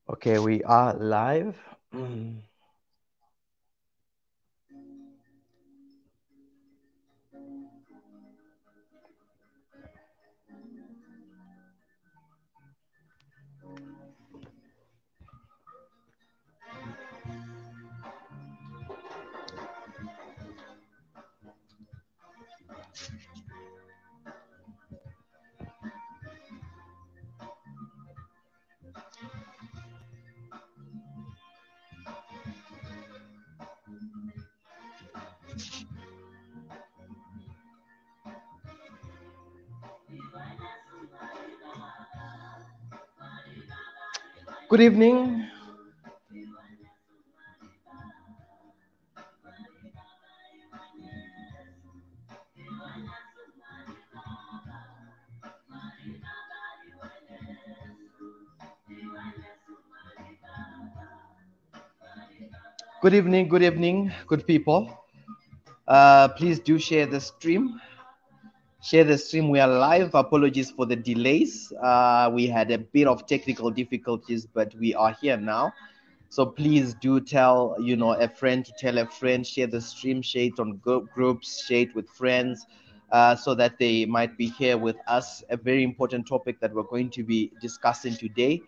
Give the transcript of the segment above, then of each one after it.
Okay, we are live. Mm. Good evening. Good evening, good people. Please do share the stream. Share the stream. We are live. Apologies for the delays. We had a bit of technical difficulties, but we are here now. So please do tell, a friend to tell a friend, share the stream, share it on groups, share it with friends, so that they might be here with us. A very important topic that we're going to be discussing today.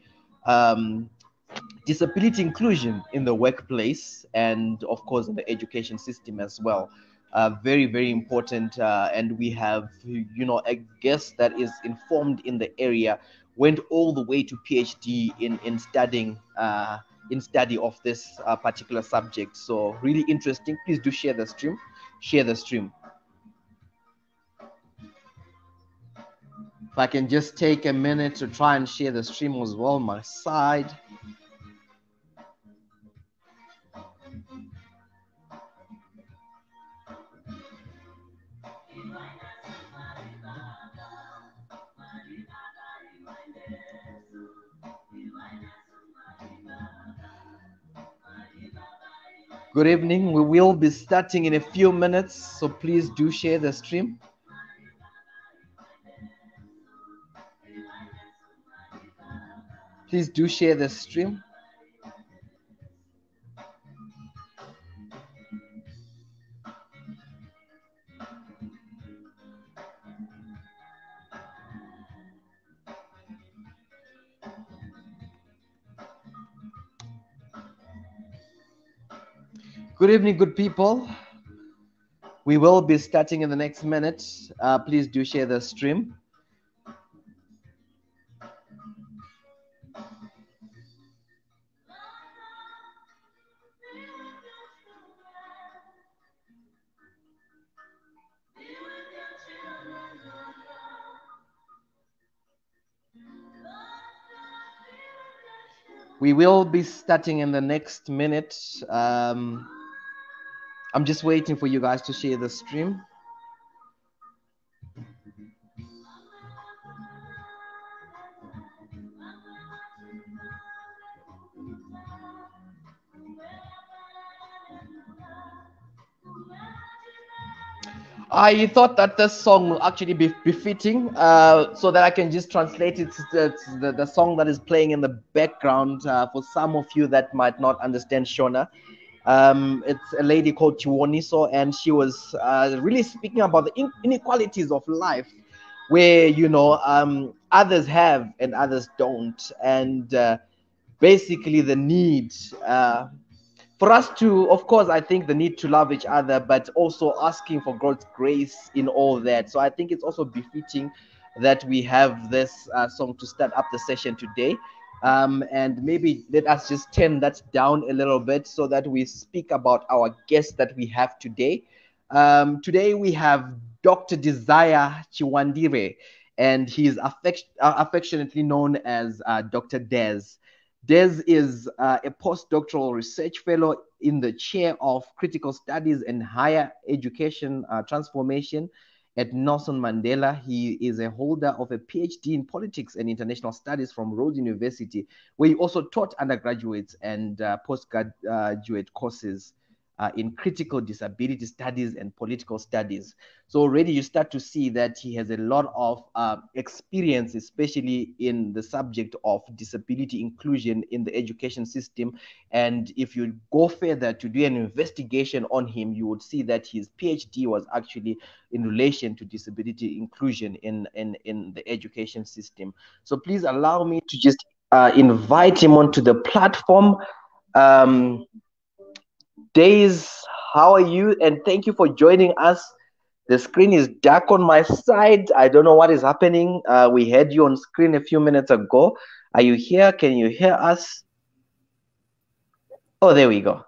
Disability inclusion in the workplace and of course in the education system as well. Very, very important. And we have, a guest that is informed in the area, went all the way to PhD in studying, in study of this particular subject. So really interesting. Please do share the stream. Share the stream. If I can just take a minute to try and share the stream as well on my side. Good evening. We will be starting in a few minutes, so please do share the stream. Please do share the stream. Good evening, good people. We will be starting in the next minute. Please do share the stream. We will be starting in the next minute. I'm just waiting for you guys to share the stream. I thought that this song will actually be befitting, so that I can just translate it to the song that is playing in the background for some of you that might not understand Shona. It's a lady called Chiwandire, and she was really speaking about the inequalities of life, where others have and others don't, and basically the need. For us to, of course, I think the need to love each other, but also asking for God's grace in all that. So I think it's also befitting that we have this song to start up the session today. And maybe let us just turn that down a little bit so that we speak about our guest that we have today. Today we have Dr. Desire Chiwandire, and he is affectionately known as Dr. Des. Des is a postdoctoral research fellow in the chair of critical studies and higher education transformation at Nelson Mandela. He is a holder of a PhD in politics and international studies from Rhodes University, where he also taught undergraduates and postgraduate courses. in critical disability studies and political studies. So already you start to see that he has a lot of experience, especially in the subject of disability inclusion in the education system. And if you go further to do an investigation on him, you would see that his PhD was actually in relation to disability inclusion in the education system. So please allow me to just invite him onto the platform. Days, how are you? And thank you for joining us. The screen is dark on my side. I don't know what is happening. We had you on screen a few minutes ago. Are you here? Can you hear us? Oh, there we go.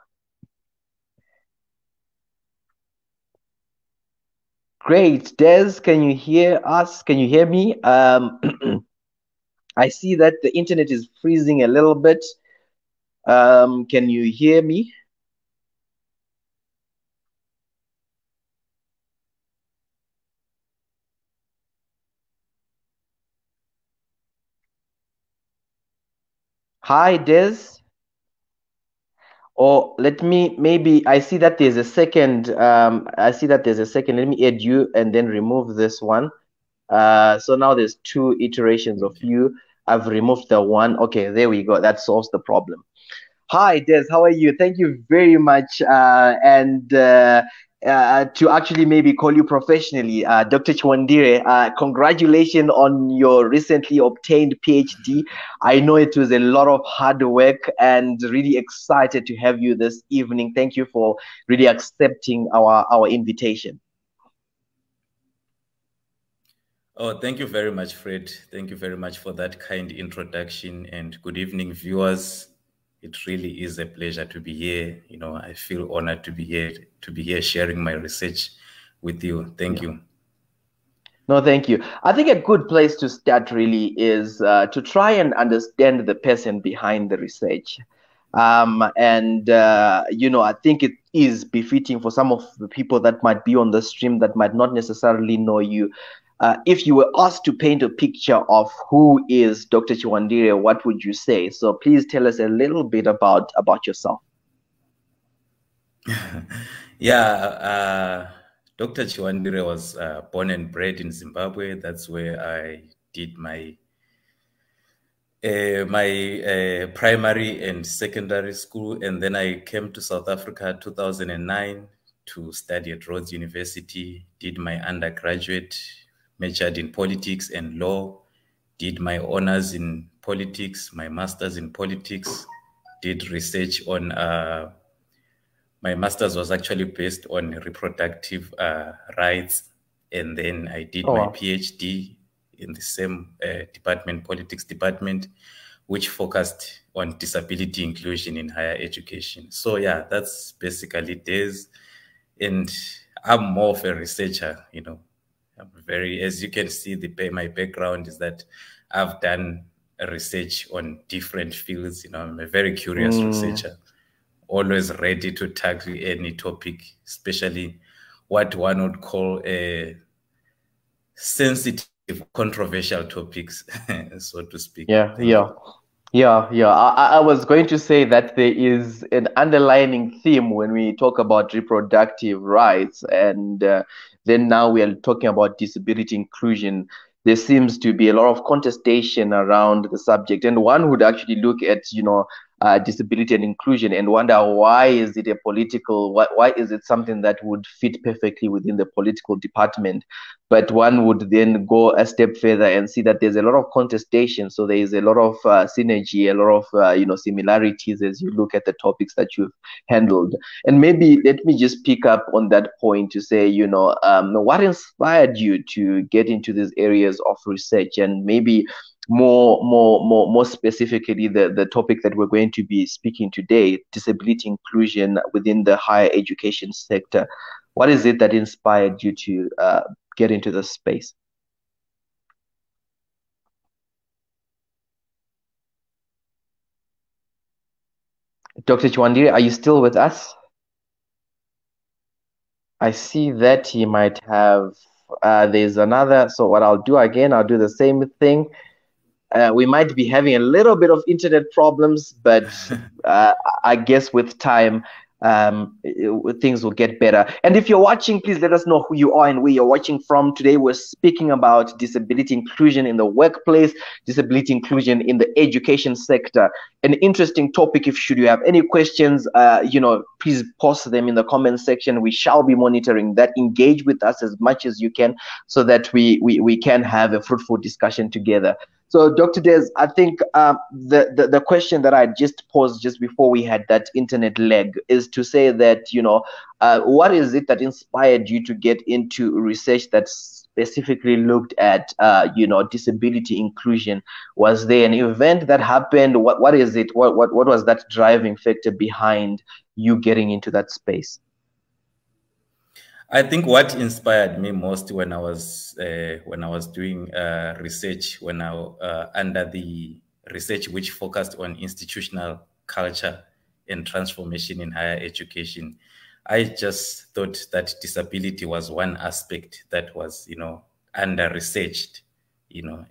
Great. Des, can you hear us? Can you hear me? I see that the internet is freezing a little bit. Can you hear me? Hi, Des. Or let me, maybe, I see that there's a second. I see that there's a second. Let me add you and then remove this one. So now there's two iterations of you. I've removed the one. Okay, there we go. That solves the problem. Hi, Des. How are you? Thank you very much. To actually maybe call you professionally, Dr. Chiwandire, congratulations on your recently obtained PhD. I know it was a lot of hard work and really excited to have you this evening. Thank you for really accepting our invitation. Oh, thank you very much, Fred. Thank you very much for that kind introduction, and good evening, viewers. It really is a pleasure to be here. You know, I feel honored to be here sharing my research with you. Thank you. No, thank you. I think a good place to start really is to try and understand the person behind the research. You know, I think it is befitting for some of the people that might be on the stream that might not necessarily know you. If you were asked to paint a picture of who is Dr. Chiwandire, what would you say? So please tell us a little bit about yourself. Yeah, Dr. Chiwandire was born and bred in Zimbabwe. That's where I did my primary and secondary school, and then I came to South Africa 2009 to study at Rhodes University, did my undergraduate, majored in politics and law, did my honors in politics, my master's in politics, did research on, my master's was actually based on reproductive rights, and then I did my PhD in the same department, politics department, which focused on disability inclusion in higher education. So yeah, that's basically it is. And I'm more of a researcher, you know. I'm very, as you can see, my background is that I've done research on different fields. You know, I'm a very curious researcher, always ready to tackle any topic, especially what one would call a sensitive, controversial topics, so to speak. I was going to say that there is an underlining theme when we talk about reproductive rights, and then now we are talking about disability inclusion. There seems to be a lot of contestation around the subject, and one would actually look at, you know, disability and inclusion and wonder, why is it a political, why is it something that would fit perfectly within the political department? But one would then go a step further and see that there's a lot of contestation. So there is a lot of synergy, a lot of you know, similarities as you look at the topics that you've handled. And maybe let me just pick up on that point to say, you know, what inspired you to get into these areas of research, and maybe more specifically the topic that we're going to be speaking today, disability inclusion within the higher education sector. What is it that inspired you to get into this space? Dr. Chiwandire, are you still with us? I see that he might have, there's another, so what I'll do again, I'll do the same thing. We might be having a little bit of internet problems, but I guess with time, things will get better. And if you're watching, please let us know who you are and where you're watching from. Today, we're speaking about disability inclusion in the workplace, disability inclusion in the education sector. An interesting topic. If should you have any questions, please post them in the comment section. We shall be monitoring that. Engage with us as much as you can so that we can have a fruitful discussion together. So, Dr. Des, I think the question that I just posed just before we had that internet leg is to say that, what is it that inspired you to get into research that specifically looked at, disability inclusion? Was there an event that happened? What is it? What was that driving factor behind you getting into that space? I think what inspired me most when I was doing research, under the research which focused on institutional culture and transformation in higher education, I just thought that disability was one aspect that was, under-researched,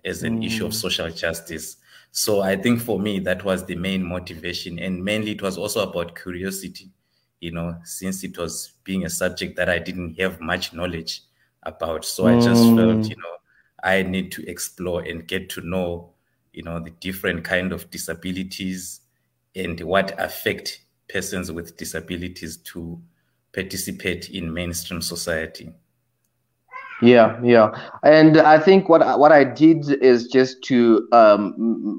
as an issue of social justice. So I think for me, that was the main motivation. And mainly it was also about curiosity, since it was being a subject that I didn't have much knowledge about. So I just felt, I need to explore and get to know, the different kind of disabilities and what affect persons with disabilities to participate in mainstream society. Yeah. And I think what I did is just to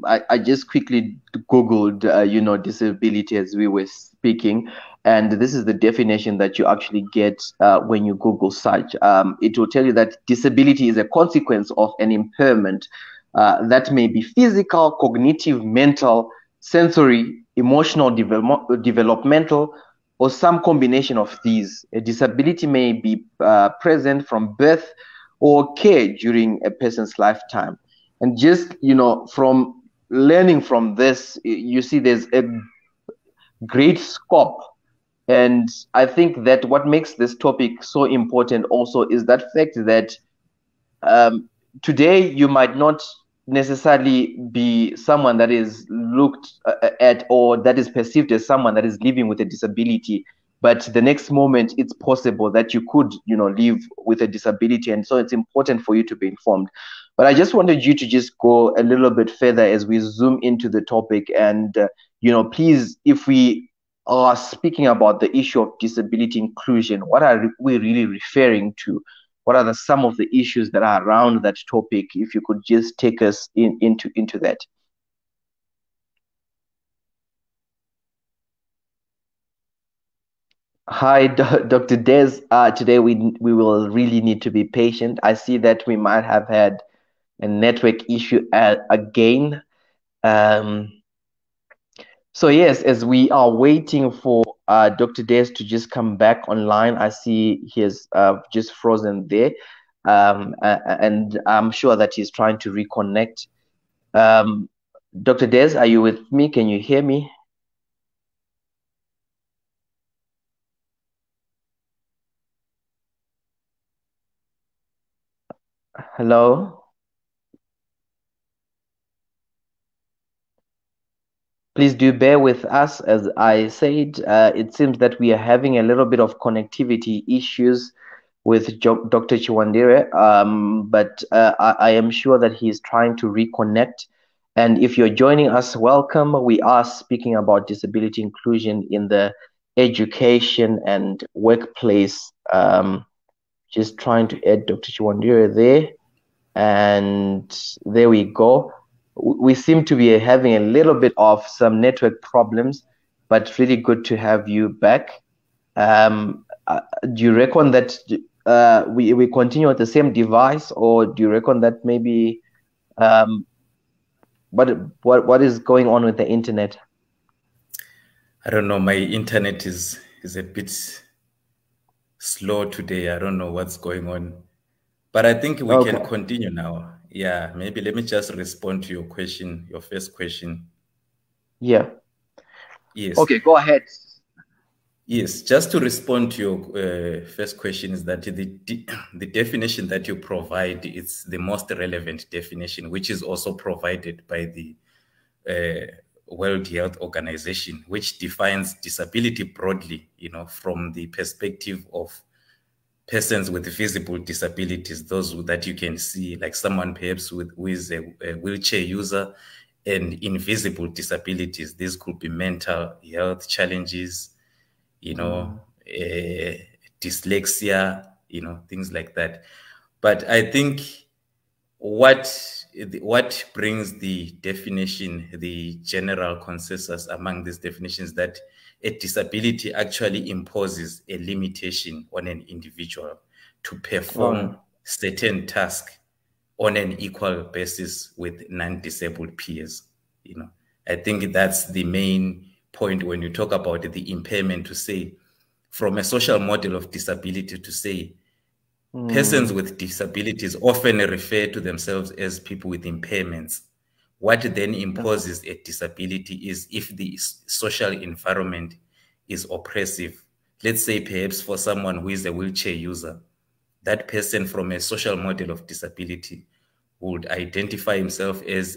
I just quickly Googled disability as we were speaking, and this is the definition that you actually get when you Google search. It will tell you that disability is a consequence of an impairment that may be physical, cognitive, mental, sensory, emotional, developmental, or some combination of these. A disability may be present from birth or care during a person's lifetime. And just, from learning from this, you see there's a great scope. And I think that what makes this topic so important also is that fact that today you might not necessarily be someone that is looked at or that is perceived as someone that is living with a disability, but the next moment it's possible that you could live with a disability, and so it's important for you to be informed. But I just wanted you to just go a little bit further as we zoom into the topic, and please, if we are speaking about the issue of disability inclusion, what are we really referring to? What are some of the issues that are around that topic? If you could just take us into that. Hi, Dr. Des. Today we will really need to be patient. I see that we might have had a network issue again. So yes, as we are waiting for Dr. Des to just come back online, I see he has just frozen there. And I'm sure that he's trying to reconnect. Dr. Des, are you with me? Can you hear me? Hello? Please do bear with us. As I said, it seems that we are having a little bit of connectivity issues with Dr. Chiwandire, but I am sure that he is trying to reconnect. And if you're joining us, welcome. We are speaking about disability inclusion in the education and workplace. Just trying to add Dr. Chiwandire there. And there we go. We seem to be having a little bit of some network problems, but it's really good to have you back. Do you reckon that we continue with the same device, or do you reckon that maybe what is going on with the internet? I don't know. My internet is a bit slow today. I don't know what's going on, but I think we can continue now. Yeah, maybe let me just respond to your question, your first question. Yeah. Yes. Okay, go ahead. Yes, just to respond to your first question is that the definition that you provide is the most relevant definition, which is also provided by the World Health Organization, which defines disability broadly, from the perspective of persons with visible disabilities, those that you can see, like someone perhaps who is a wheelchair user, and invisible disabilities. These could be mental health challenges, dyslexia, things like that. But I think what brings the definition, the general consensus among these definitions, that a disability actually imposes a limitation on an individual to perform certain tasks on an equal basis with non-disabled peers. I think that's the main point when you talk about the impairment, to say, from a social model of disability, to say persons with disabilities often refer to themselves as people with impairments. What then imposes a disability is if the social environment is oppressive. Let's say perhaps for someone who is a wheelchair user, that person from a social model of disability would identify himself as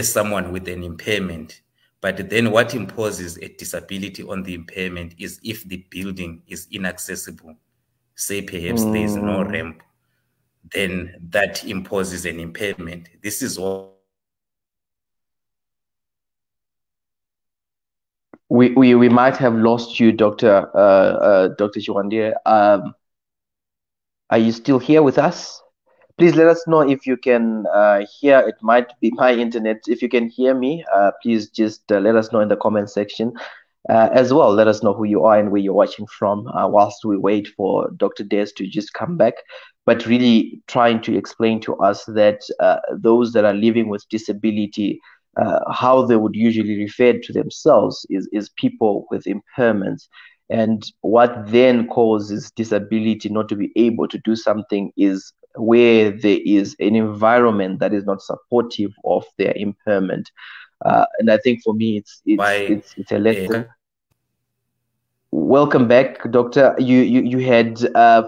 someone with an impairment. But then what imposes a disability on the impairment is if the building is inaccessible. Say perhaps there is no ramp, then that imposes an impairment. This is what we might have lost you, Dr. Chiwandire. Are you still here with us? Please let us know if you can hear. It might be my internet. If you can hear me, please just let us know in the comment section. As well, let us know who you are and where you're watching from whilst we wait for Dr. Des to just come back. But really trying to explain to us that those that are living with disability, how they would usually refer to themselves is people with impairments. And what then causes disability not to be able to do something is where there is an environment that is not supportive of their impairment. And I think for me, it's a lesson. Welcome back, Doctor. You had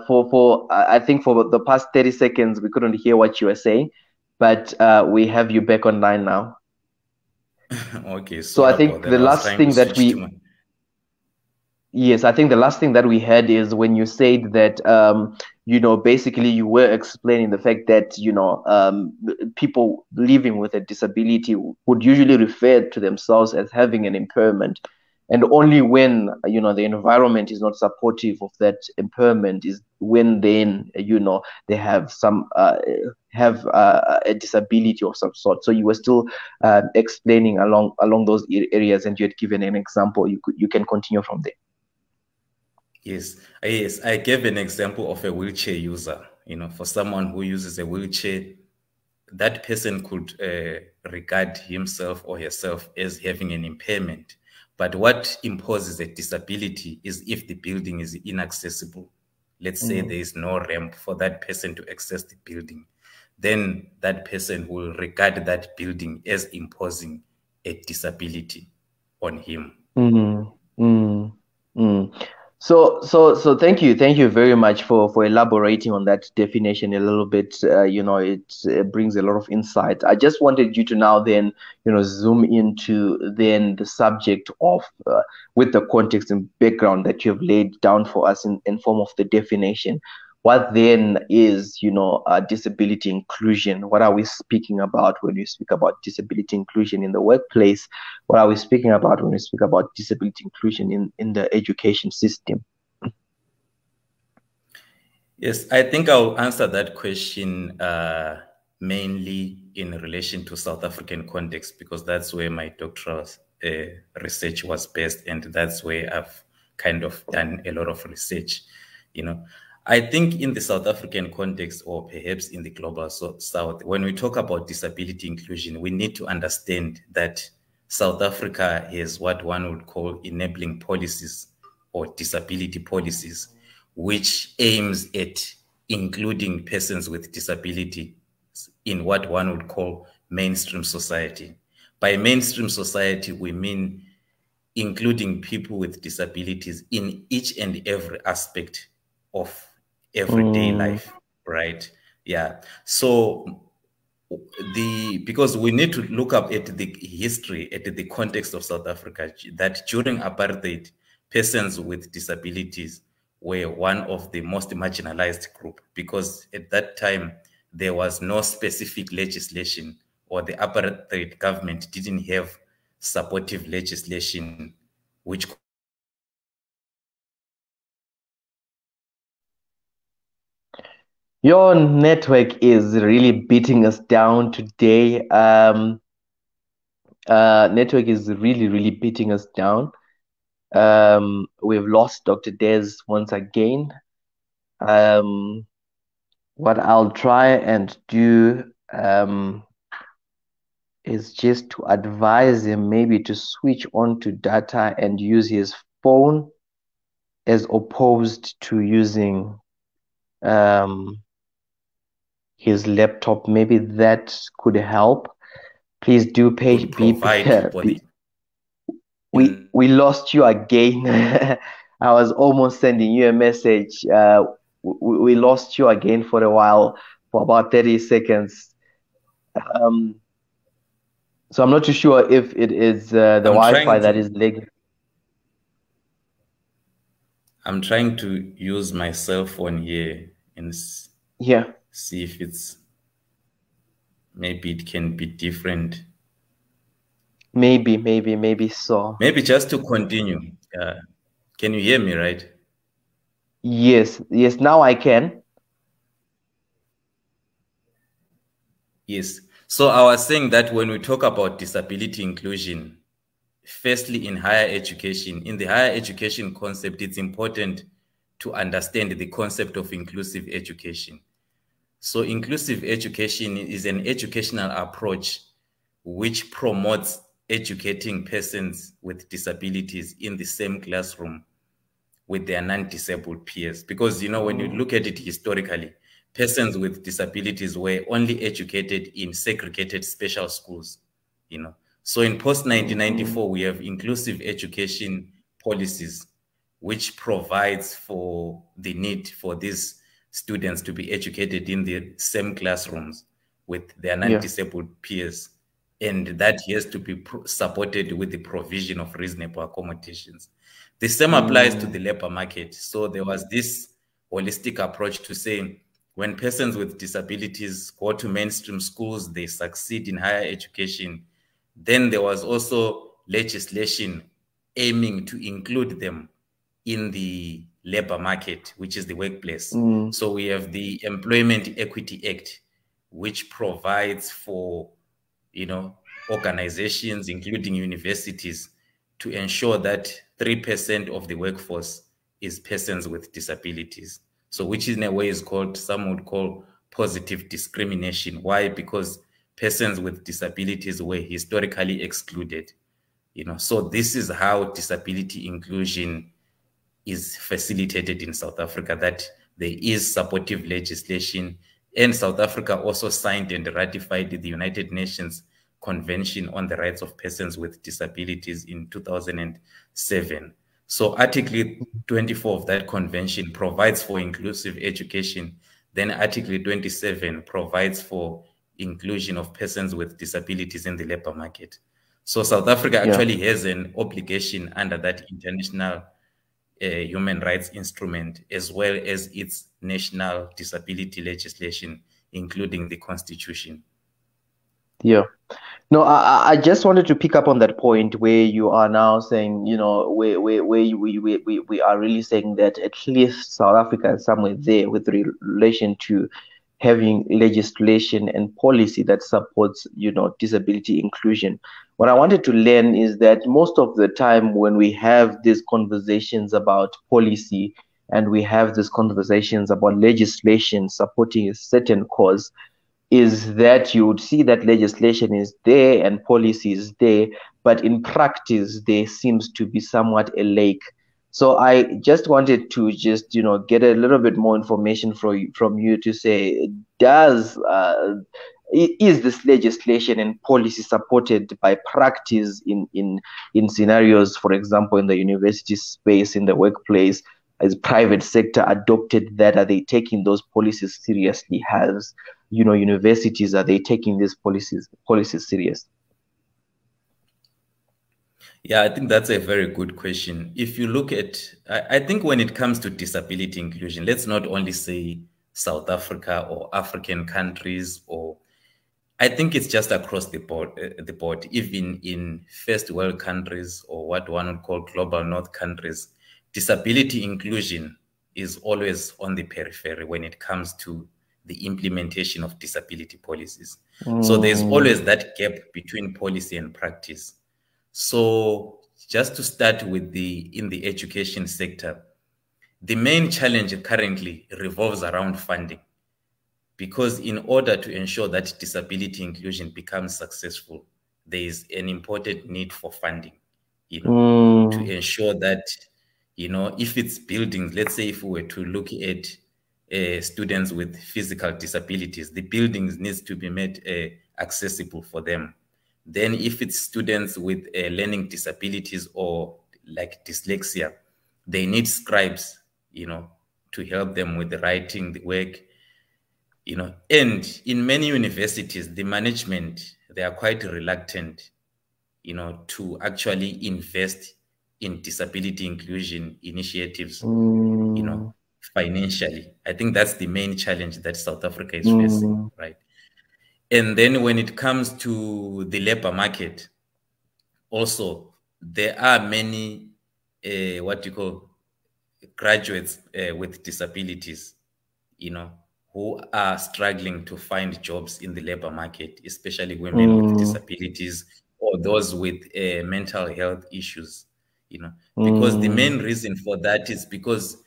for I think for the past 30 seconds we couldn't hear what you were saying, but we have you back online now. Okay. So I think the last thing that Yes, I think the last thing that we had is when you said that, basically you were explaining the fact that, people living with a disability would usually refer to themselves as having an impairment. And only when, the environment is not supportive of that impairment is when then, they have a disability of some sort. So you were still explaining along those areas, and you had given an example. You can continue from there. Yes, I gave an example of a wheelchair user. For someone who uses a wheelchair, that person could regard himself or herself as having an impairment. But what imposes a disability is if the building is inaccessible. Let's say there is no ramp for that person to access the building. Then that person will regard that building as imposing a disability on him. So thank you very much for elaborating on that definition a little bit. It brings a lot of insight. I just wanted you to now then zoom into then the subject of with the context and background that you have laid down for us in form of the definition. What then is disability inclusion? What are we speaking about when we speak about disability inclusion in the workplace? What are we speaking about when we speak about disability inclusion in the education system? Yes, I think I'll answer that question mainly in relation to South African context, because that's where my doctoral research was based, and that's where I've kind of done a lot of research. I think in the South African context, or perhaps in the global South, when we talk about disability inclusion, we need to understand that South Africa has what one would call enabling policies or disability policies, which aims at including persons with disability in what one would call mainstream society. By mainstream society, we mean including people with disabilities in each and every aspect of everyday life, right? Yeah. So because we need to look up at the history, at the context of South Africa, that during apartheid, persons with disabilities were one of the most marginalized group, because at that time there was no specific legislation, or the apartheid government didn't have supportive legislation which Your network is really beating us down today. Network is really beating us down. We've lost Dr. Des once again. What I'll try and do is just to advise him maybe to switch on to data and use his phone as opposed to using his laptop. Maybe that could help. Please do be prepared. We lost you again. I was almost sending you a message. We lost you again for a while, for about 30 seconds. So I'm not too sure if it is the Wi-Fi that is lagging. I'm trying to use my cell phone here and see if it's, maybe it can be different. Maybe so. Maybe just to continue. Can you hear me, right? Yes, now I can. Yes. So I was saying that when we talk about disability inclusion, firstly, in higher education, in the higher education concept, it's important to understand the concept of inclusive education. So inclusive education is an educational approach which promotes educating persons with disabilities in the same classroom with their non-disabled peers. Because, you know, when you look at it historically, persons with disabilities were only educated in segregated special schools, you know. So in post-1994, we have inclusive education policies, which provides for the need for these students to be educated in the same classrooms with their non-disabled peers. And that has to be supported with the provision of reasonable accommodations. The same applies to the labor market. So there was this holistic approach to saying, when persons with disabilities go to mainstream schools, they succeed in higher education. Then there was also legislation aiming to include them in the labor market, which is the workplace. So we have the Employment Equity Act, which provides for, you know, organizations, including universities, to ensure that 3% of the workforce is persons with disabilities. So which in a way is called, some would call, positive discrimination. Why? Because persons with disabilities were historically excluded. You know, so this is how disability inclusion is facilitated in South Africa, that there is supportive legislation. And South Africa also signed and ratified the United Nations Convention on the Rights of Persons with Disabilities in 2007. So Article 24 of that convention provides for inclusive education. Then Article 27 provides for inclusion of persons with disabilities in the labor market. So South Africa actually has an obligation under that international human rights instrument, as well as its national disability legislation, including the Constitution. Yeah. No, I just wanted to pick up on that point where you are now saying, you know, we are really saying that at least South Africa is somewhere there with relation to having legislation and policy that supports, you know, disability inclusion. What I wanted to learn is that most of the time when we have these conversations about policy and we have these conversations about legislation supporting a certain cause, is that you would see that legislation is there and policy is there, but in practice there seems to be somewhat a lake. So I just wanted to just, you know, get a little bit more information from you to say, is this legislation and policy supported by practice in scenarios, for example, in the university space, in the workplace? Has private sector adopted that? Are they taking those policies seriously? Has universities, are they taking these policies serious? Yeah, I think that's a very good question. If you look at, I think when it comes to disability inclusion, let's not only say South Africa or African countries, or I think it's just across the board, even in first world countries or what one would call global north countries, disability inclusion is always on the periphery when it comes to the implementation of disability policies. So there's always that gap between policy and practice. So just to start with in the education sector, the main challenge currently revolves around funding, because in order to ensure that disability inclusion becomes successful, there is an important need for funding, to ensure that, if it's buildings, let's say if we were to look at students with physical disabilities, the buildings needs to be made accessible for them. Then if it's students with learning disabilities or like dyslexia, they need scribes, to help them with the writing, the work, and in many universities, the management, they are quite reluctant, to actually invest in disability inclusion initiatives, financially. I think that's the main challenge that South Africa is facing, right? And then when it comes to the labor market, also, there are many, graduates with disabilities, who are struggling to find jobs in the labor market, especially women with disabilities or those with mental health issues, because the main reason for that is because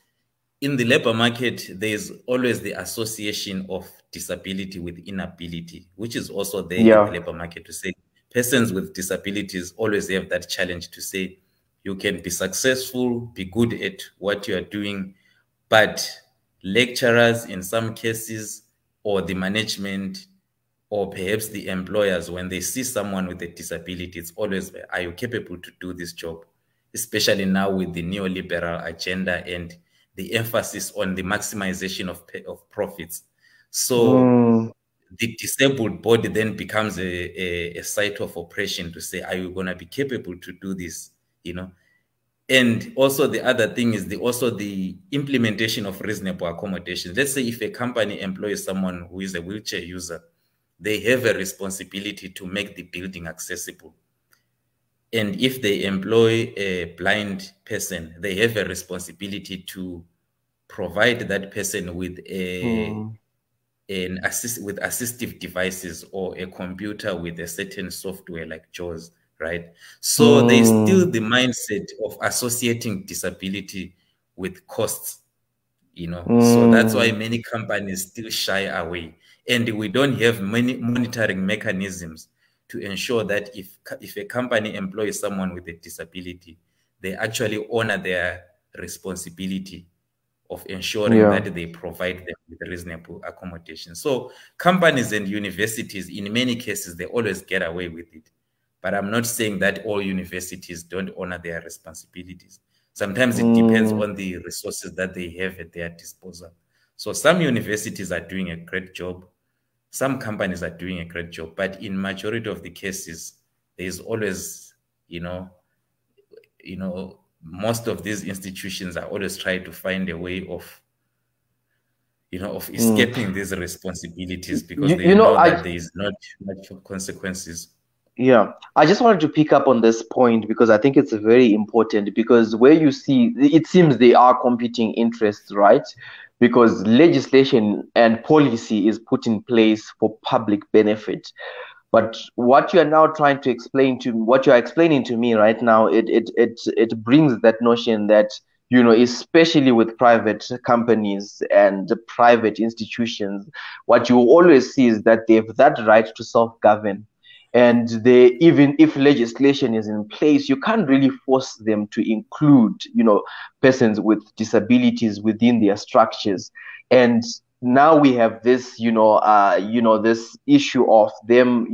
in the labor market, there's always the association of disability with inability, which is also there in the labor market, to say persons with disabilities always have that challenge to say you can be successful, be good at what you are doing, but lecturers in some cases, or the management, or perhaps the employers, when they see someone with a disability, it's always, are you capable to do this job? Especially now with the neoliberal agenda and the emphasis on the maximization of profits. So the disabled body then becomes a site of oppression to say, are you going to be capable to do this? And also the other thing is also the implementation of reasonable accommodations. Let's say if a company employs someone who is a wheelchair user, they have a responsibility to make the building accessible. And if they employ a blind person, they have a responsibility to provide that person with with assistive devices, or a computer with a certain software like JAWS, right? So there's still the mindset of associating disability with costs, So that's why many companies still shy away. And we don't have many monitoring mechanisms to ensure that if a company employs someone with a disability, they actually honor their responsibility of ensuring that they provide them with reasonable accommodation. So companies and universities, in many cases, they always get away with it. But I'm not saying that all universities don't honor their responsibilities. Sometimes it depends on the resources that they have at their disposal. So some universities are doing a great job. Some companies are doing a great job. But in majority of the cases, there's always, most of these institutions are always trying to find a way of, of escaping these responsibilities, because they know that there is not much consequences. Yeah, I just wanted to pick up on this point because I think it's very important, because where you see, it seems they are competing interests, right? Because legislation and policy is put in place for public benefit. But what you are now trying to explain to what you are explaining to me right now, it brings that notion that, especially with private companies and private institutions, what you always see is that they have that right to self-govern. And they, even if legislation is in place, you can't really force them to include, persons with disabilities within their structures. And now we have this, this issue of them,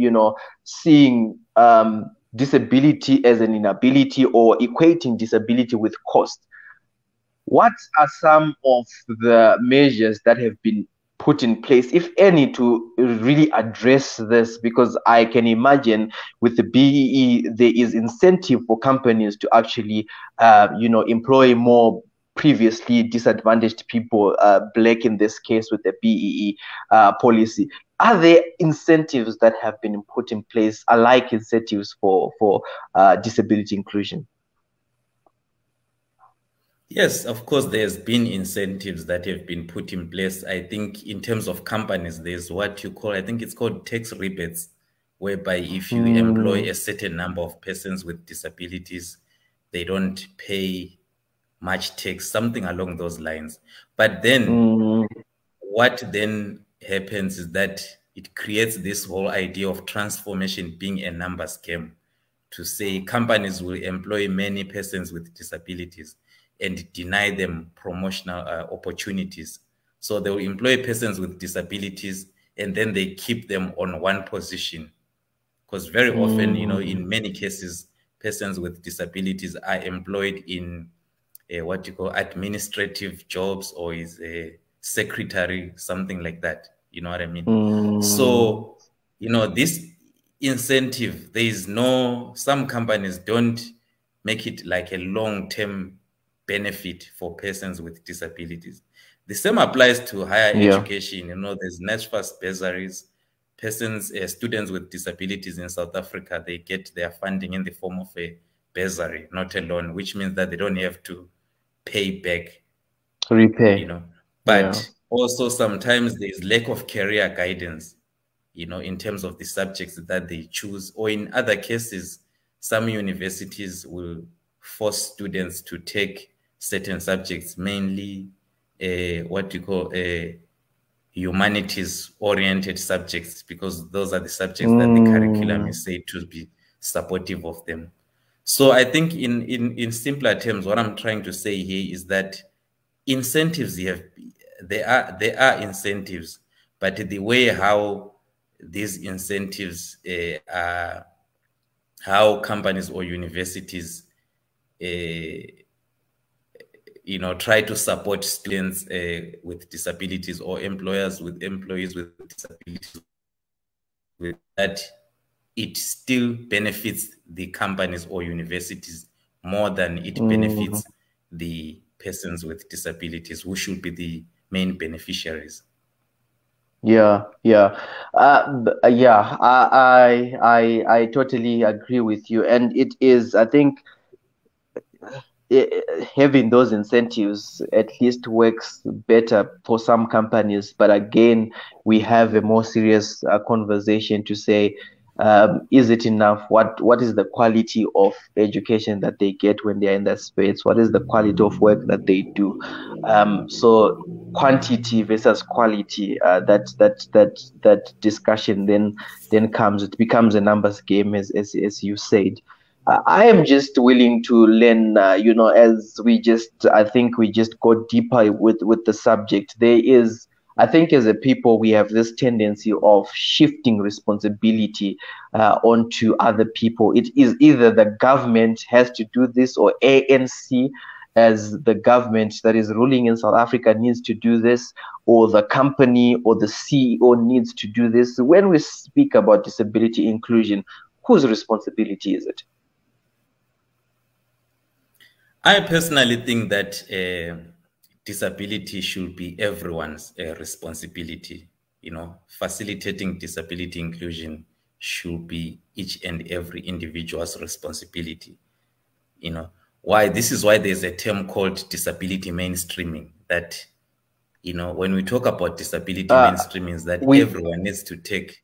seeing disability as an inability, or equating disability with cost. What are some of the measures that have been put in place, if any, to really address this? Because I can imagine with the BEE, there is incentive for companies to actually, employ more previously disadvantaged people, black in this case, with the BEE policy. Are there incentives that have been put in place, alike incentives for disability inclusion? Yes, of course, there's been incentives that have been put in place. I think in terms of companies, there's what you call, I think it's called tax rebates, whereby if you employ a certain number of persons with disabilities, they don't pay much tax, something along those lines. But then what then happens is that it creates this whole idea of transformation being a numbers game, to say companies will employ many persons with disabilities and deny them promotional opportunities. So they will employ persons with disabilities and then they keep them on one position. Because very often, in many cases, persons with disabilities are employed in what you call administrative jobs, or is a secretary, something like that. You know what I mean? So, this incentive, some companies don't make it like a long-term benefit for persons with disabilities. The same applies to higher education. There's NSFAS bursaries. Students with disabilities in South Africa, they get their funding in the form of a bursary, not a loan, which means that they don't have to pay back, repay. But also sometimes there's lack of career guidance, in terms of the subjects that they choose, or in other cases, some universities will force students to take certain subjects, mainly what you call humanities-oriented subjects, because those are the subjects that the curriculum is said to be supportive of them. So I think in simpler terms, what I'm trying to say here is that incentives there are incentives, but the way how these incentives how companies or universities try to support students with disabilities, or employers with employees with disabilities, with that it still benefits the companies or universities more than it benefits the persons with disabilities, who should be the main beneficiaries. I totally agree with you, and it is, I think, having those incentives at least works better for some companies. But again, we have a more serious conversation to say, is it enough? What is the quality of education that they get when they're in that space? What is the quality of work that they do? So quantity versus quality, that discussion then comes. It becomes a numbers game, as you said. I am just willing to learn, as I think we just go deeper with the subject. There is, I think, as a people, we have this tendency of shifting responsibility onto other people. It is either the government has to do this, or ANC, as the government that is ruling in South Africa, needs to do this, or the company or the CEO needs to do this. When we speak about disability inclusion, whose responsibility is it? I personally think that disability should be everyone's responsibility. Facilitating disability inclusion should be each and every individual's responsibility. Why? This is why there's a term called disability mainstreaming, that, when we talk about disability mainstreaming, is that everyone needs to take.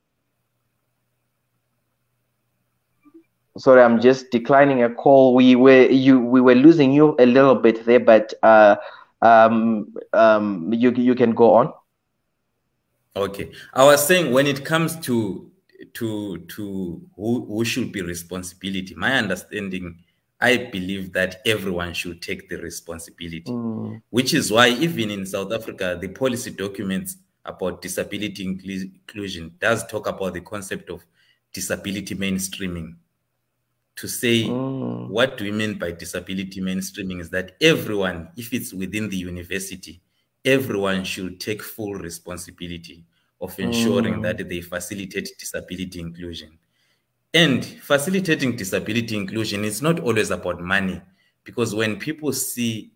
Sorry, I'm just declining a call. We were losing you a little bit there, but you can go on. Okay, I was saying, when it comes to who should be responsibility, my understanding, I believe that everyone should take the responsibility, which is why even in South Africa, the policy documents about disability inclusion does talk about the concept of disability mainstreaming. To say, what do we mean by disability mainstreaming is that everyone, if it's within the university, everyone should take full responsibility of ensuring that they facilitate disability inclusion. And facilitating disability inclusion is not always about money, because when people see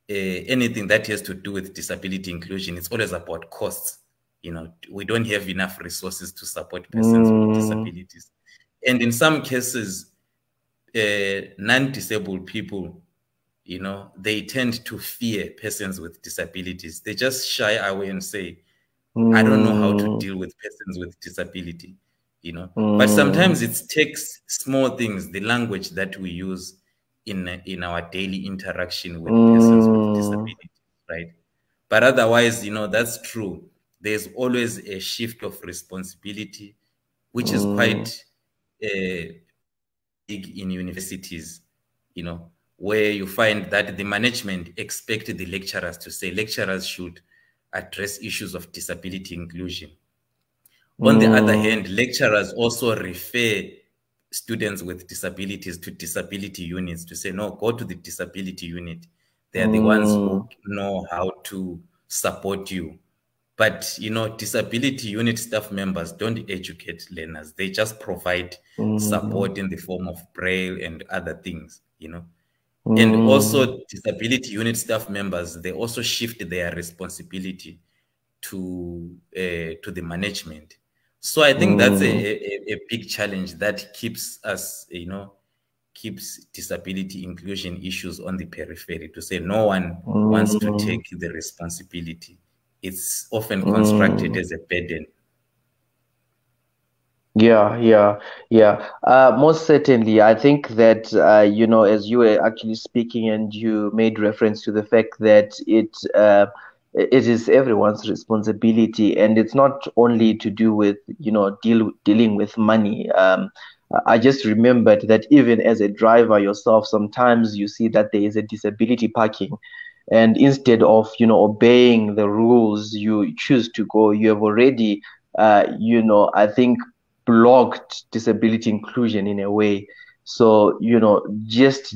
anything that has to do with disability inclusion, it's always about costs. You know, we don't have enough resources to support persons with disabilities. And in some cases, non-disabled people, you know, they tend to fear persons with disabilities. They just shy away and say, I don't know how to deal with persons with disability, you know. But sometimes it takes small things, the language that we use in our daily interaction with persons with disability, right? But otherwise, you know, that's true. There's always a shift of responsibility, which is quite big in universities, you know, where you find that the management expect the lecturers to say lecturers should address issues of disability inclusion. On the other hand, lecturers also refer students with disabilities to disability units to say, no, go to the disability unit. They're the ones who know how to support you. But, you know, disability unit staff members don't educate learners. They just provide support in the form of braille and other things, you know. And also disability unit staff members, they also shift their responsibility to the management. So I think that's a big challenge that keeps us, you know, keeps disability inclusion issues on the periphery, to say no one wants to take the responsibility. It's often constructed as a burden. Yeah. Most certainly. I think that, you know, as you were actually speaking and you made reference to the fact that it is everyone's responsibility, and it's not only to do with, you know, dealing with money. I just remembered that even as a driver yourself, sometimes you see that there is a disability parking, and instead of, you know, obeying the rules, you choose to go. You have already, you know, I think blocked disability inclusion in a way. So, you know, just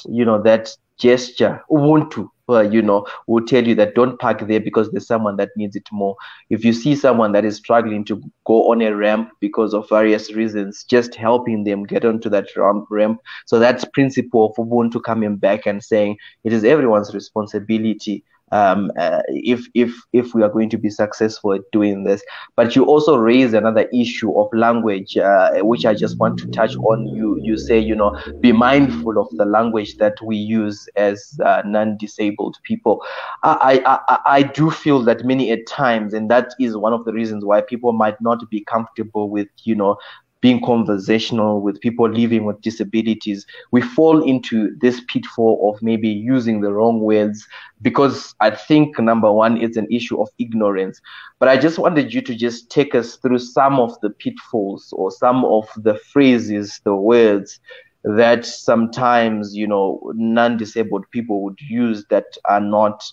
you know, that gesture, Ubuntu, you know, will tell you that don't park there because there's someone that needs it more. If you see someone that is struggling to go on a ramp because of various reasons, just helping them get onto that ramp. So that's principle of Ubuntu coming back and saying it is everyone's responsibility, if we are going to be successful at doing this. But you also raise another issue of language, which I just want to touch on. You say, you know, be mindful of the language that we use as non-disabled people. I do feel that many at times, and that is one of the reasons why people might not be comfortable with, you know, being conversational with people living with disabilities. We fall into this pitfall of maybe using the wrong words, because I think, number one, it's an issue of ignorance. But I just wanted you to just take us through some of the pitfalls or some of the phrases, the words that sometimes, you know, non-disabled people would use that are not,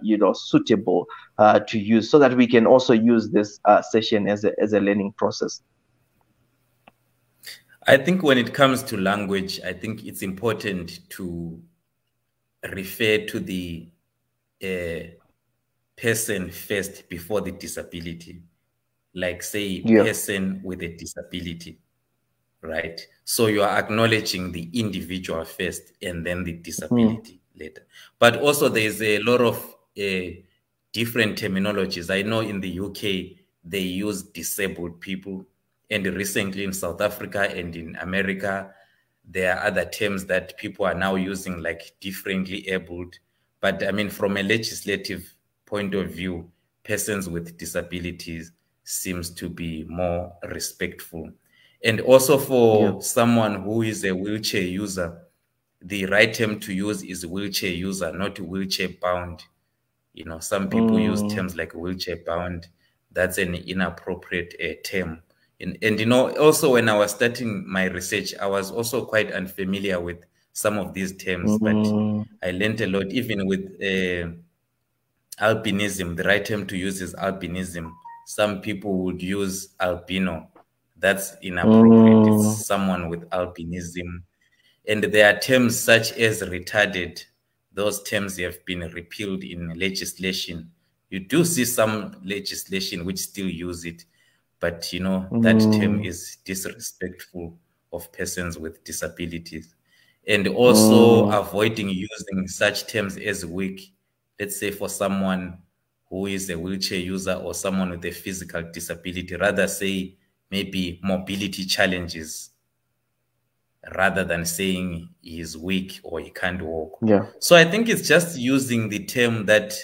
you know, suitable to use, so that we can also use this session as a learning process. I think when it comes to language, I think it's important to refer to the person first before the disability, like say person with a disability, right? So you are acknowledging the individual first and then the disability later. But also there's a lot of different terminologies. I know in the UK, they use disabled people. And recently in South Africa and in America, there are other terms that people are now using, like differently abled. But I mean, from a legislative point of view, persons with disabilities seems to be more respectful. And also for someone who is a wheelchair user, the right term to use is wheelchair user, not wheelchair bound. You know, some people use terms like wheelchair bound. That's an inappropriate term. And you know, also when I was starting my research, I was also quite unfamiliar with some of these terms, but I learned a lot, even with albinism. The right term to use is albinism. Some people would use albino. That's inappropriate. It's someone with albinism. And there are terms such as retarded. those terms have been repealed in legislation. You do see some legislation which still use it, but that term is disrespectful of persons with disabilities. And also avoiding using such terms as weak. Let's say for someone who is a wheelchair user or someone with a physical disability, rather say maybe mobility challenges, rather than saying he is weak or he can't walk. Yeah. So I think it's just using the term that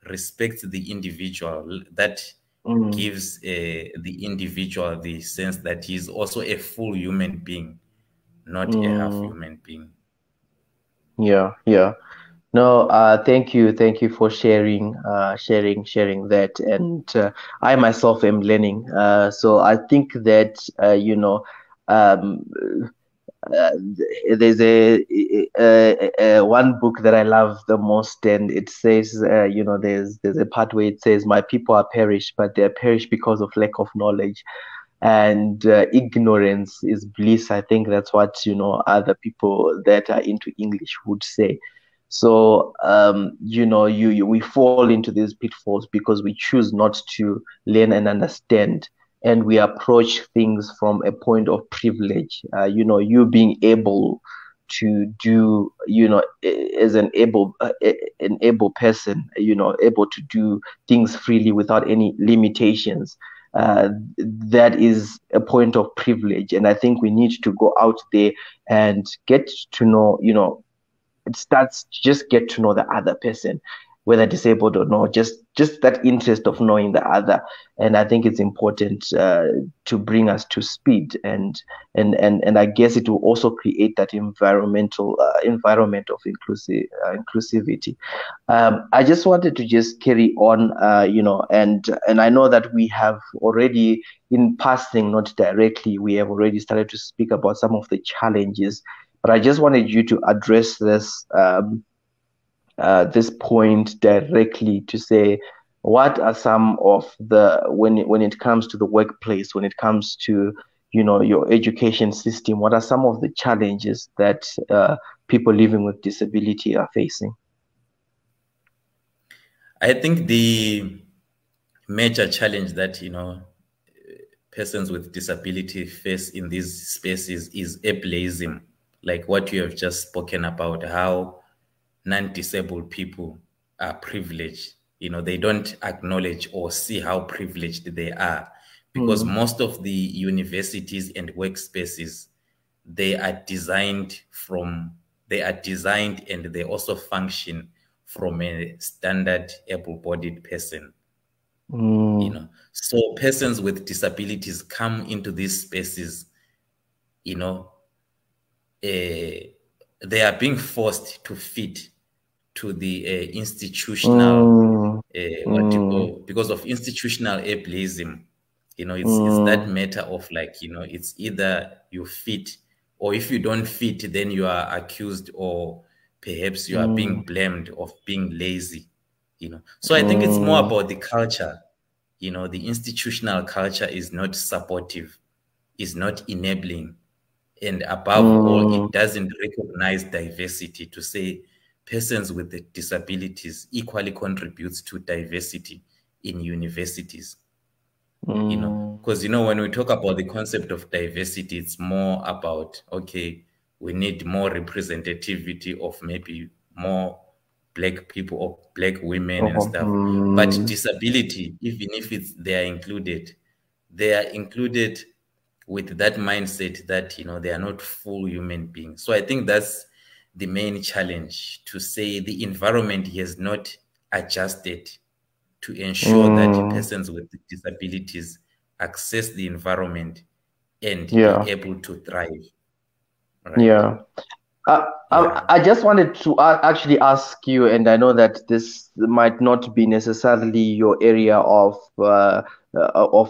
respects the individual, that gives the individual the sense that he is also a full human being, not a half human being. Yeah, yeah. No, thank you for sharing that, and I myself am learning. So I think that um, uh, there's one book that I love the most, and it says, there's a part where it says, "My people are perished, but they are perished because of lack of knowledge." And ignorance is bliss. I think that's what other people that are into English would say. So we fall into these pitfalls because we choose not to learn and understand, and we approach things from a point of privilege. You being able to do, as an able person, able to do things freely without any limitations. That is a point of privilege, and I think we need to go out there and get to know, it starts just get to know the other person, whether disabled or not, just that interest of knowing the other. And I think it's important to bring us to speed, and I guess it will also create that environment of inclusivity. I just wanted to just carry on, and I know that we have already, in passing, not directly, we have already started to speak about some of the challenges, but I just wanted you to address this point directly, to say, what are some of the, when it comes to the workplace, when it comes to your education system, what are some of the challenges that people living with disability are facing? I think the major challenge that persons with disability face in these spaces is ableism, like what you have just spoken about, how non-disabled people are privileged. They don't acknowledge or see how privileged they are, because most of the universities and workspaces, they are designed and they also function from a standard able-bodied person. So persons with disabilities come into these spaces, they are being forced to fit to the institutional, because of institutional ableism. It's that matter of it's either you fit, or if you don't fit, then you are accused, or perhaps you are being blamed of being lazy. So I think it's more about the culture. The institutional culture is not supportive, is not enabling, and above all, it doesn't recognize diversity, to say persons with the disabilities equally contributes to diversity in universities. Because when we talk about the concept of diversity, it's more about, okay, we need more representativity of maybe more Black people or Black women and stuff. But disability, even if they are included with that mindset that they are not full human beings. So I think that's the main challenge, to say the environment has not adjusted to ensure that persons with disabilities access the environment and be able to thrive. Right? Yeah. I just wanted to actually ask you, and I know that this might not be necessarily your area of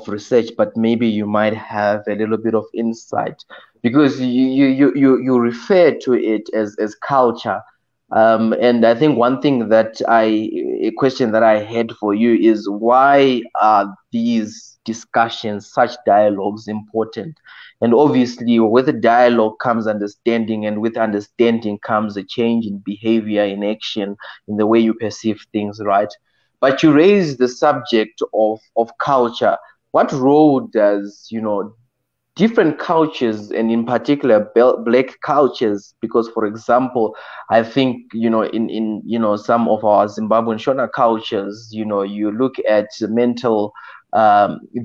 research, but maybe you might have a little bit of insight, because you refer to it as culture. And I think one thing a question that I had for you is, why are these discussions, such dialogues, important? And obviously, with the dialogue comes understanding, and with understanding comes a change in behavior, in action, in the way you perceive things, right? But you raise the subject of culture. What role does, different cultures, and in particular black cultures, because for example, I think, in some of our Zimbabwean Shona cultures, you look at mental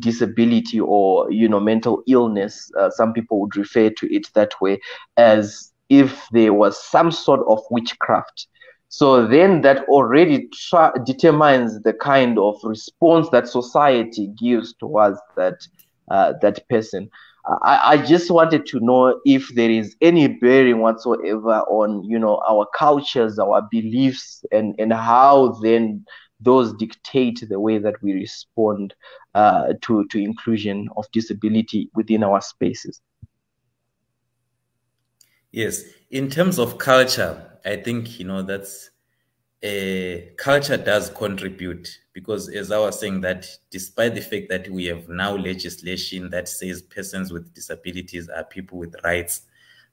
disability, or mental illness, some people would refer to it that way, as if there was some sort of witchcraft. So then that already determines the kind of response that society gives towards that person. I just wanted to know if there is any bearing whatsoever on, our cultures, our beliefs, and how then those dictate the way that we respond to inclusion of disability within our spaces. Yes, in terms of culture, I think, that's culture does contribute, because as I was saying, that despite the fact that we have now legislation that says persons with disabilities are people with rights,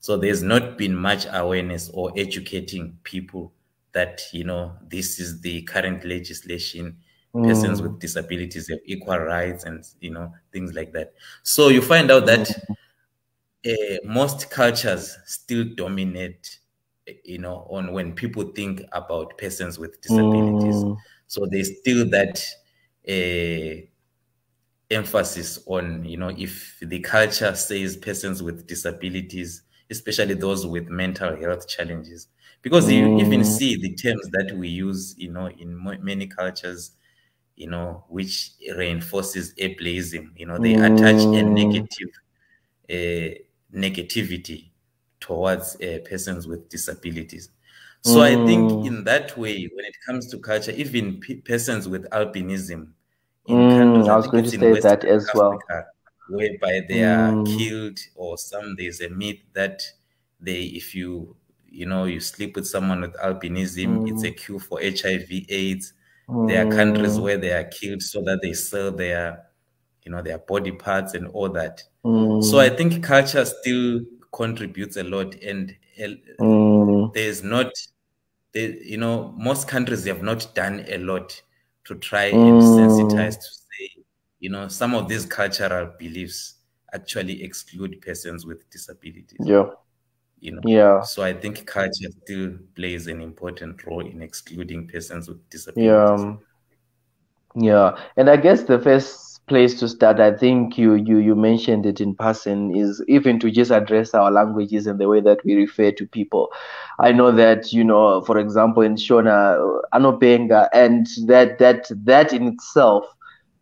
so there's not been much awareness or educating people that, this is the current legislation. Persons with disabilities have equal rights, and, things like that. So you find out that most cultures still dominate, on when people think about persons with disabilities. So there's still that emphasis on, if the culture says persons with disabilities, especially those with mental health challenges, because you even see the terms that we use, in many cultures, which reinforces ableism. They attach a negativity towards persons with disabilities. So I think in that way, when it comes to culture, even persons with albinism in countries, I think it's in West that as Africa, whereby they are killed, or there's a myth that if you sleep with someone with albinism, it's a cure for HIV/AIDS. There are countries where they are killed so that they sell their body parts and all that. So I think culture still contributes a lot, and there's not, most countries have not done a lot to try and sensitize, to say, some of these cultural beliefs actually exclude persons with disabilities. So I think culture still plays an important role in excluding persons with disabilities. Yeah, and I guess the first place to start, I think you mentioned it in passing, is even to just address our languages and the way that we refer to people. I know that, for example, in Shona, Anobenga, and that in itself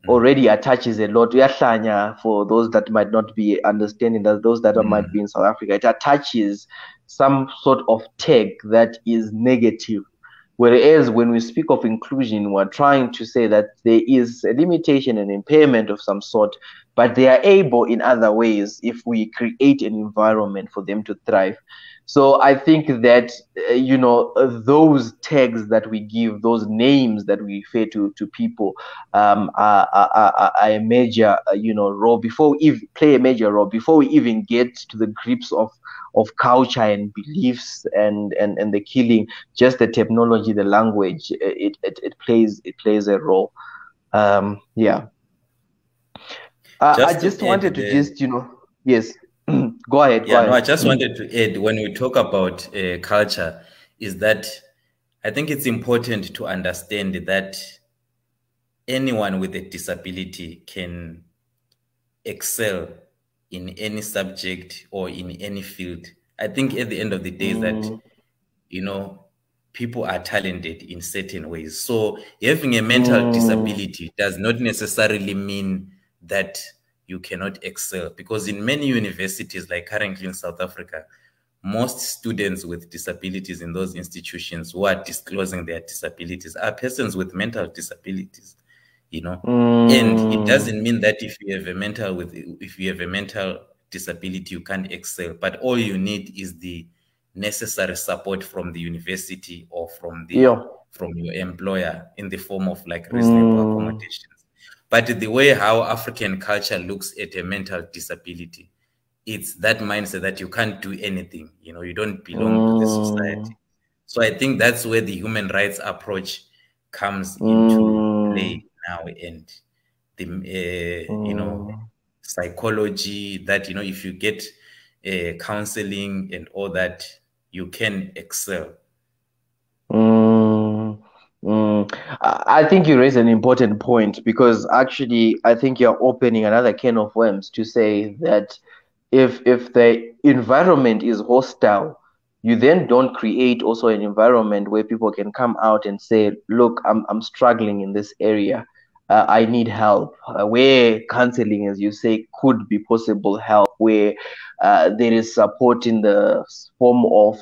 already attaches a lot. Uyahlanya, for those that might not be understanding, that those that might be in South Africa, it attaches some sort of tag that is negative. Whereas when we speak of inclusion, we're trying to say that there is a limitation and impairment of some sort, but they are able in other ways if we create an environment for them to thrive. So I think that, those tags that we give, those names that we refer to people, are a major, role before we play a major role before we even get to the grips of culture and beliefs and the killing. Just the technology, the language, it plays a role. Yeah. I just wanted to just, yes. Go ahead. Yeah, no, I just wanted to add, when we talk about culture, is that I think it's important to understand that anyone with a disability can excel in any subject or in any field. I think at the end of the day that, people are talented in certain ways. So having a mental disability does not necessarily mean that you cannot excel, because in many universities, like currently in South Africa, most students with disabilities in those institutions who are disclosing their disabilities are persons with mental disabilities, and it doesn't mean that if you have a mental disability, you can't excel, but all you need is the necessary support from the university or from Yeah. from your employer in the form of like reasonable accommodations. But the way how African culture looks at a mental disability, it's that mindset that you can't do anything, you know, you don't belong to the society. So I think that's where the human rights approach comes into play now, and the you know, psychology that, you know, if you get counseling and all that, you can excel. I think you raise an important point, because actually I think you're opening another can of worms to say that if the environment is hostile, you then don't create also an environment where people can come out and say, look, I'm struggling in this area. I need help. Where counseling, as you say, could be possible help, where there is support in the form of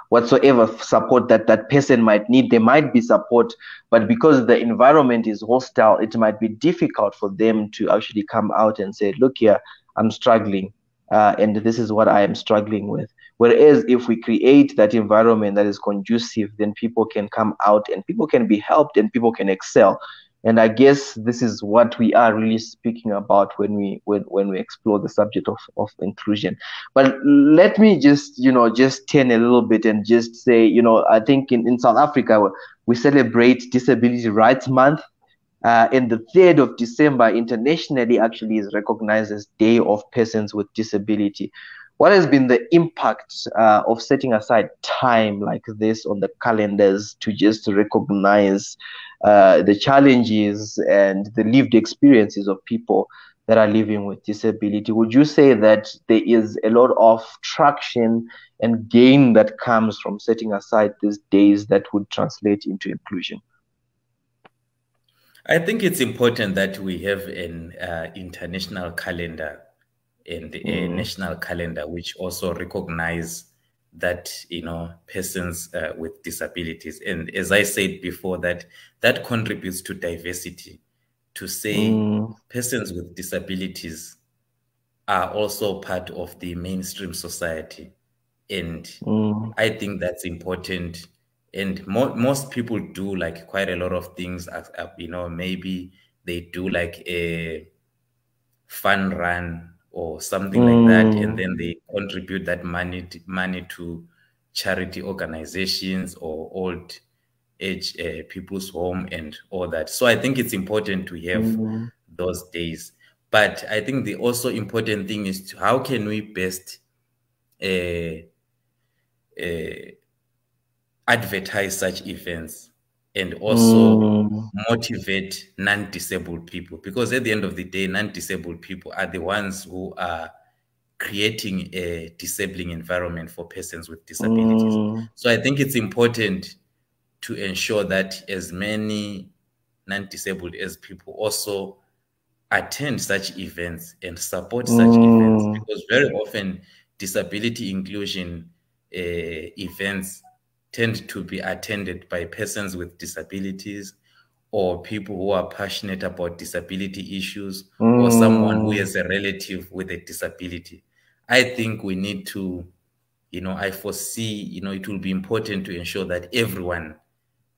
whatsoever support that that person might need. There might be support, but because the environment is hostile, it might be difficult for them to actually come out and say, look here, I'm struggling, and this is what I am struggling with. Whereas if we create that environment that is conducive, then people can come out and people can be helped and people can excel. And I guess this is what we are really speaking about when we explore the subject of inclusion. But let me just, just turn a little bit and just say, I think in South Africa, we celebrate Disability Rights Month. And the 3rd of December internationally actually is recognized as Day of Persons with Disability. What has been the impact of setting aside time like this on the calendars to just recognize the challenges and the lived experiences of people that are living with disability? Would you say that there is a lot of traction and gain that comes from setting aside these days that would translate into inclusion? I think it's important that we have an international calendar and a national calendar which also recognize that, persons with disabilities. And as I said before, that contributes to diversity, to say persons with disabilities are also part of the mainstream society. And I think that's important. And most people do like quite a lot of things, maybe they do like a fun run or something like that, and then they contribute that money to charity organizations or old age people's home and all that. So I think it's important to have those days. But I think the also important thing is how can we best advertise such events and also motivate non-disabled people, because at the end of the day, non-disabled people are the ones who are creating a disabling environment for persons with disabilities. So I think it's important to ensure that as many non-disabled as people also attend such events and support such events, because very often disability inclusion events tend to be attended by persons with disabilities or people who are passionate about disability issues or someone who has a relative with a disability. I think we need to, I foresee, it will be important to ensure that everyone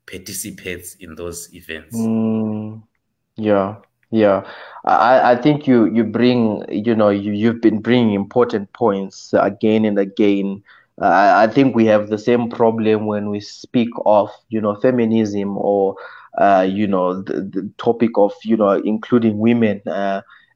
participates in those events. Yeah. I think you bring, you've been bringing important points again and again. I think we have the same problem when we speak of, feminism or, the topic of, including women.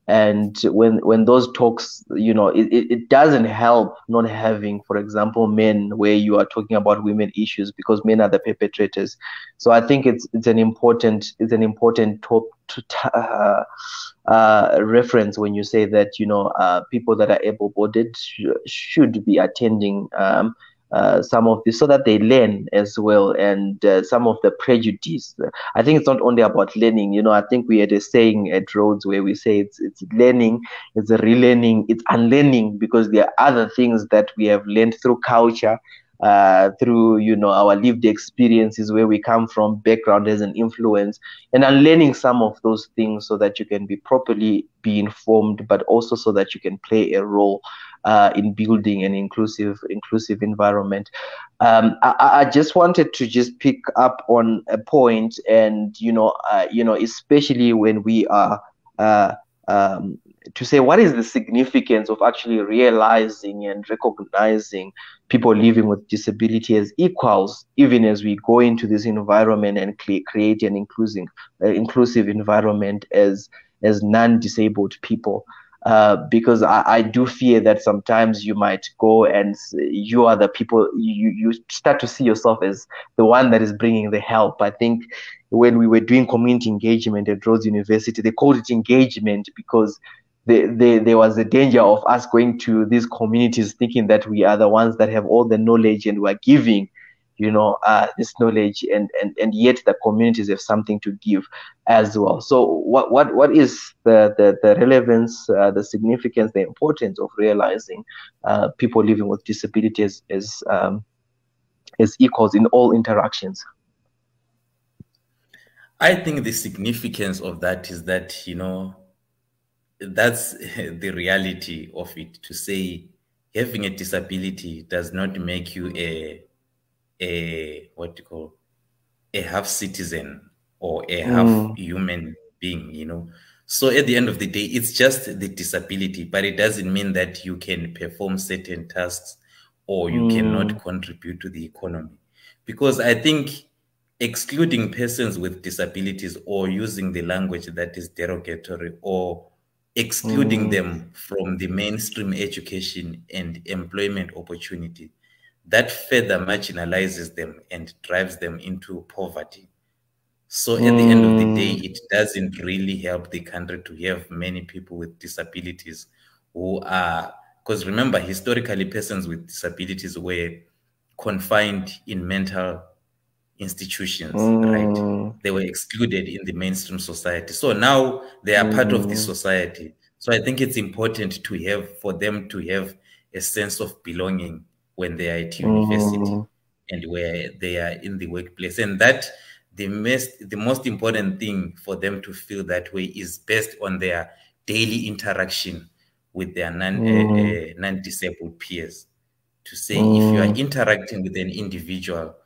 And when those talks, it doesn't help not having, for example, men, where you are talking about women issues, because men are the perpetrators. So I think it's an important reference when you say that people that are able-bodied should be attending some of this, so that they learn as well, and some of the prejudice. I think it's not only about learning. I think we had a saying at Rhodes where we say it's learning, it's relearning, it's unlearning, because there are other things that we have learned through culture, through, you know, our lived experiences, where we come from, background as an influence, and unlearning some of those things so that you can be properly be informed, but also so that you can play a role in building an inclusive environment. I just wanted to just pick up on a point, and especially when we are uh, to say, what is the significance of actually realizing and recognizing people living with disability as equals, even as we go into this environment and create an inclusive environment as non-disabled people. Because I do fear that sometimes you might go and you are the people, you start to see yourself as the one that is bringing the help. I think when we were doing community engagement at Rhodes University, they called it engagement because there was a danger of us going to these communities thinking that we are the ones that have all the knowledge and we're giving this knowledge, and yet the communities have something to give as well. So what is the relevance, the significance, the importance of realizing people living with disabilities as equals in all interactions? I think the significance of that is that, that's the reality of it, to say having a disability does not make you a what you call a half citizen or a half human being. So at the end of the day, it's just the disability, but it doesn't mean that you can perform certain tasks or you cannot contribute to the economy. Because I think excluding persons with disabilities or using the language that is derogatory or excluding them from the mainstream education and employment opportunity, that further marginalizes them and drives them into poverty. So at the end of the day, it doesn't really help the country to have many people with disabilities who are, because remember, historically, persons with disabilities were confined in mental institutions, right? They were excluded in the mainstream society. So now they are part of the society. So I think it's important for them to have a sense of belonging when they are at university and where they are in the workplace. And that the most important thing for them to feel that way is based on their daily interaction with their non-disabled peers. To say, if you are interacting with an individual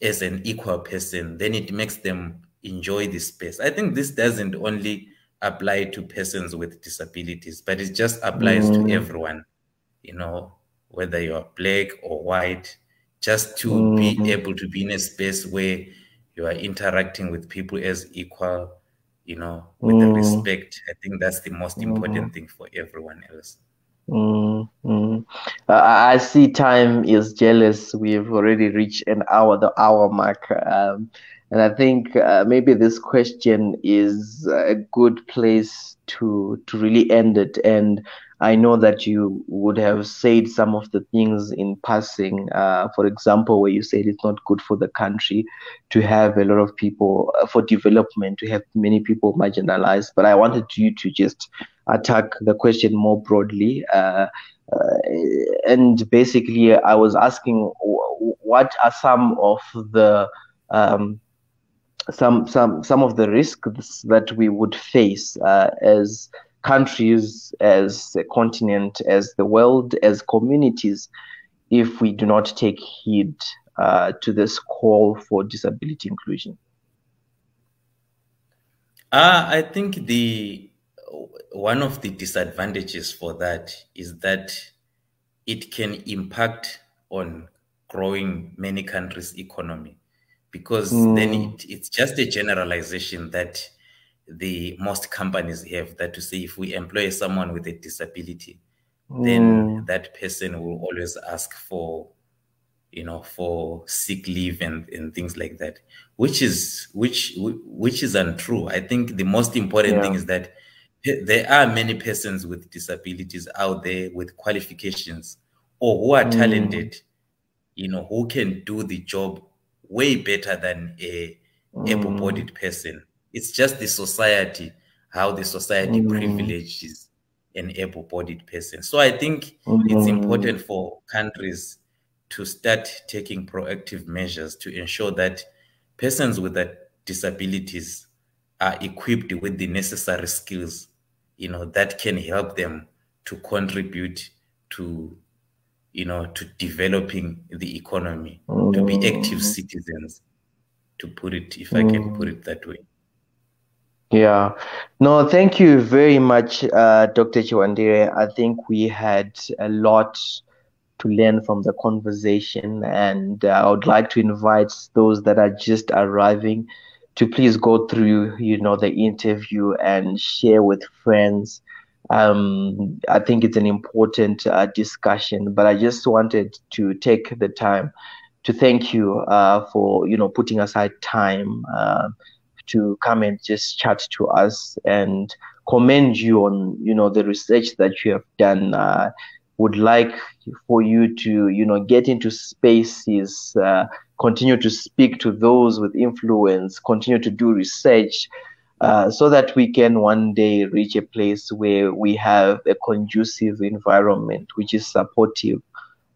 as an equal person, then it makes them enjoy the space. I think this doesn't only apply to persons with disabilities, but it just applies to everyone, whether you're black or white, just to be able to be in a space where you are interacting with people as equal, with the respect. I think that's the most important thing for everyone else. I see time is jealous. We've already reached an hour, the hour mark. And I think maybe this question is a good place to really end it. And I know that you would have said some of the things in passing. For example, where you said it's not good for the country to have a lot of people, for development, to have many people marginalized. But I wanted you to just attack the question more broadly. And basically, I was asking, what are some of the some of the risks that we would face as countries, as a continent, as the world, as communities, if we do not take heed to this call for disability inclusion? I think one of the disadvantages for that is that it can impact on growing many countries' economy, because then it's just a generalization that the most companies have, that to say, if we employ someone with a disability, then that person will always ask for sick leave and things like that, which is untrue. I think the most important thing is that there are many persons with disabilities out there with qualifications or who are talented, who can do the job way better than a able-bodied person. It's just the society, how the society privileges an able-bodied person. So I think it's important for countries to start taking proactive measures to ensure that persons with disabilities are equipped with the necessary skills, that can help them to contribute to, to developing the economy, to be active citizens, to put it, if I can put it that way. Yeah. No, thank you very much, Dr. Chiwandire. I think we had a lot to learn from the conversation, and I would like to invite those that are just arriving to please go through, the interview and share with friends. I think it's an important discussion, but I just wanted to take the time to thank you for, putting aside time to come and just chat to us, and commend you on, the research that you have done. Would like for you to, get into spaces, continue to speak to those with influence, continue to do research, so that we can one day reach a place where we have a conducive environment which is supportive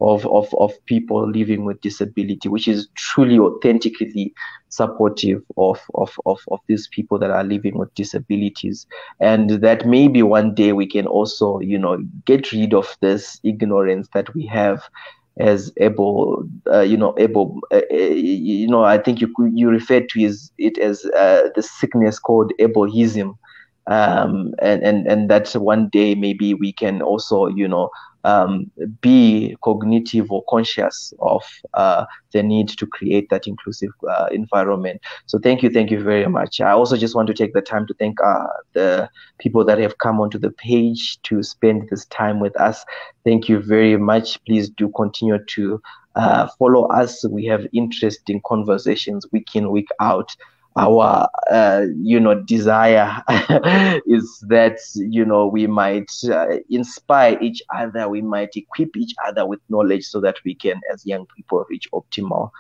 of people living with disability, which is truly authentically supportive of these people that are living with disabilities. And that maybe one day we can also, get rid of this ignorance that we have as able, I think you referred to it as the sickness called ableism. And that one day maybe we can also, be cognitive or conscious of the need to create that inclusive environment. So thank you very much. I also just want to take the time to thank the people that have come onto the page to spend this time with us. Thank you very much. Please do continue to follow us. We have interesting conversations week in, week out. Our desire is that we might inspire each other, we might equip each other with knowledge, so that we can, as young people, reach optimal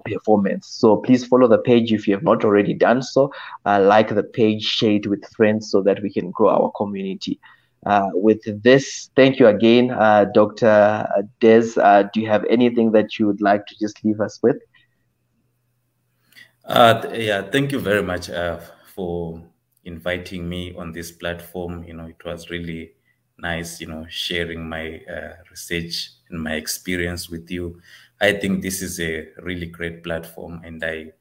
performance. So please follow the page if you have not already done so. Like the page, share it with friends, so that we can grow our community. With this, thank you again, Dr. Des. Do you have anything that you would like to just leave us with? Yeah, thank you very much for inviting me on this platform. It was really nice, sharing my research and my experience with you. I think this is a really great platform, and I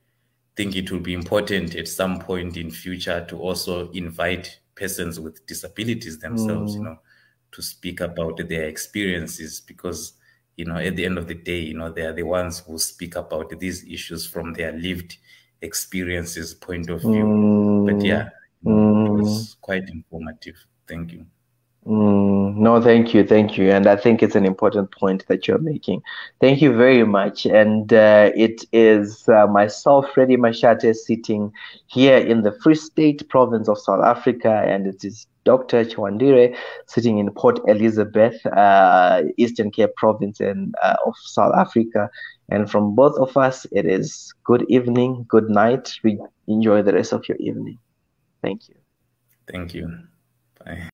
think it will be important at some point in future to also invite persons with disabilities themselves, to speak about their experiences, because, at the end of the day, they are the ones who speak about these issues from their lived experiences point of view. But yeah, it was quite informative. Thank you. No, thank you. And I think it's an important point that you're making. Thank you very much. And it is myself, Freddie Mashate, sitting here in the Free State province of South Africa, and it is Dr. Chiwandire sitting in Port Elizabeth, Eastern Cape province of South Africa. And from both of us, it is good evening, good night. We enjoy the rest of your evening. Thank you. Thank you. Bye.